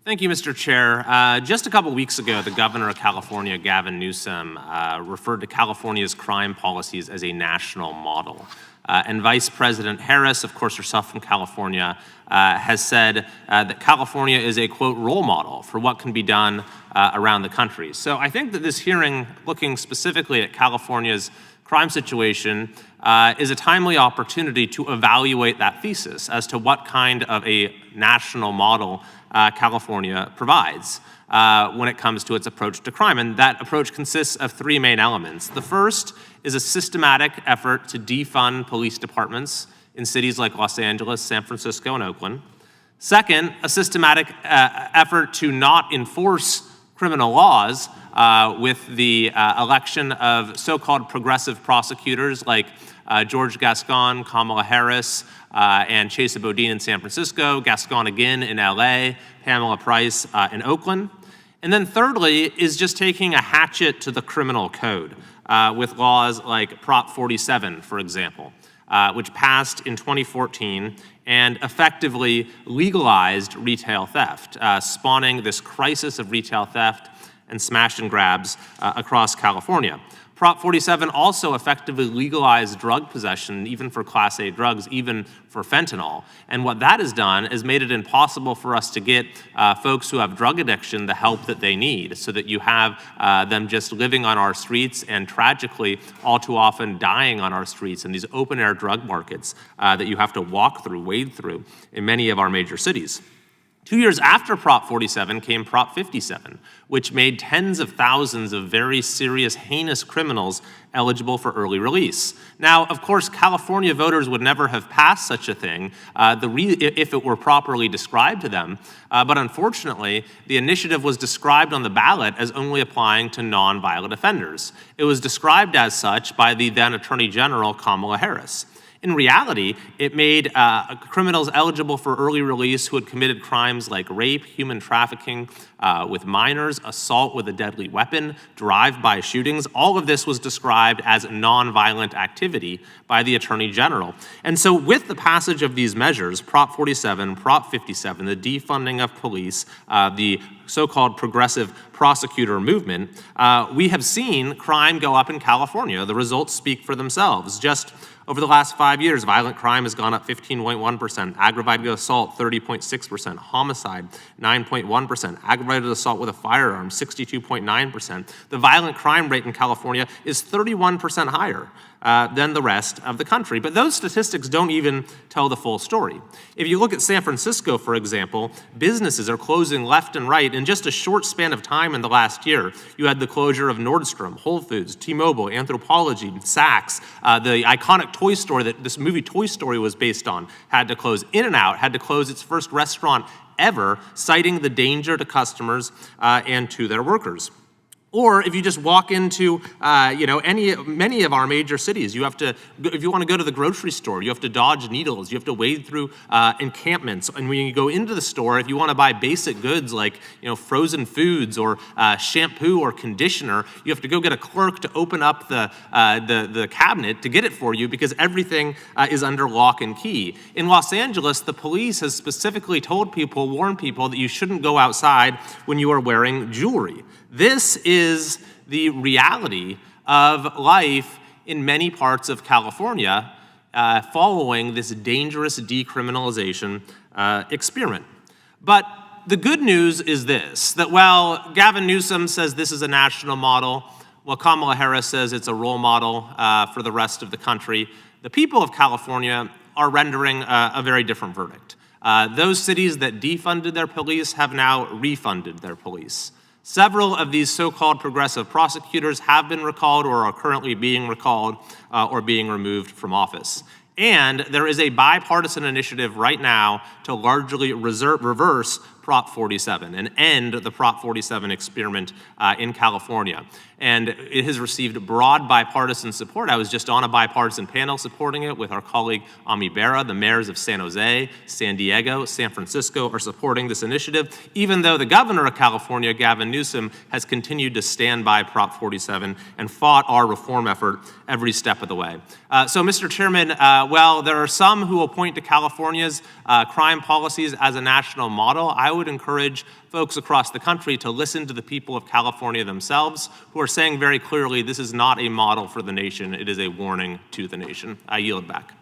Thank you, Mr. Chair. Just a couple weeks ago, the governor of California, Gavin Newsom, referred to California's crime policies as a national model. And Vice President Harris, of course herself from California, has said that California is a, quote, role model for what can be done around the country. So I think that this hearing, looking specifically at California's crime situation, is a timely opportunity to evaluate that thesis as to what kind of a national model California provides when it comes to its approach to crime. And that approach consists of three main elements. The first is a systematic effort to defund police departments in cities like Los Angeles, San Francisco, and Oakland. Second, a systematic effort to not enforce criminal laws with the election of so-called progressive prosecutors like George Gascon, Kamala Harris, and Chesa Boudin in San Francisco, Gascon again in LA, Pamela Price in Oakland. And then thirdly is just taking a hatchet to the criminal code with laws like Prop 47, for example, which passed in 2014 and effectively legalized retail theft, spawning this crisis of retail theft and smash and grabs across California. Prop 47 also effectively legalized drug possession, even for Class A drugs, even for fentanyl. And what that has done is made it impossible for us to get folks who have drug addiction the help that they need, so that you have them just living on our streets and tragically all too often dying on our streets in these open air drug markets that you have to walk through, wade through in many of our major cities. 2 years after Prop 47 came Prop 57, which made tens of thousands of very serious, heinous criminals eligible for early release. Now, of course, California voters would never have passed such a thing if it were properly described to them. But unfortunately, the initiative was described on the ballot as only applying to non-violent offenders. It was described as such by the then Attorney General, Kamala Harris. In reality, it made criminals eligible for early release who had committed crimes like rape, human trafficking with minors, assault with a deadly weapon, drive-by shootings. All of this was described as nonviolent activity by the Attorney General. And so with the passage of these measures, Prop 47, Prop 57, the defunding of police, the so-called progressive prosecutor movement, we have seen crime go up in California. The results speak for themselves. Just over the last 5 years, violent crime has gone up 15.1%, aggravated assault 30.6%, homicide 9.1%, aggravated assault with a firearm 62.9%. The violent crime rate in California is 31% higher than the rest of the country. But those statistics don't even tell the full story. If you look at San Francisco, for example, businesses are closing left and right. In just a short span of time in the last year, you had the closure of Nordstrom, Whole Foods, T-Mobile, Anthropologie, Saks, the iconic toy store that this movie Toy Story was based on had to close. In-N-Out had to close its first restaurant ever, citing the danger to customers and to their workers. Or if you just walk into, many of our major cities, you have to, if you want to go to the grocery store, you have to dodge needles, you have to wade through encampments. And when you go into the store, if you want to buy basic goods like, frozen foods or shampoo or conditioner, you have to go get a clerk to open up the cabinet to get it for you because everything is under lock and key. In Los Angeles, the police has specifically warned people that you shouldn't go outside when you are wearing jewelry. This is the reality of life in many parts of California following this dangerous decriminalization experiment. But the good news is this, that while Gavin Newsom says this is a national model, while Kamala Harris says it's a role model for the rest of the country, the people of California are rendering a very different verdict. Those cities that defunded their police have now refunded their police. Several of these so-called progressive prosecutors have been recalled or are currently being recalled or being removed from office. And there is a bipartisan initiative right now to largely reverse Prop 47 and end the Prop 47 experiment in California. And it has received broad bipartisan support. I was just on a bipartisan panel supporting it with our colleague Ami Bera. The mayors of San Jose, San Diego, San Francisco are supporting this initiative, even though the governor of California, Gavin Newsom, has continued to stand by Prop 47 and fought our reform effort every step of the way. So, Mr. Chairman, while there are some who will point to California's crime policies as a national model, I would encourage folks across the country to listen to the people of California themselves, who are saying very clearly this is not a model for the nation, it is a warning to the nation. I yield back.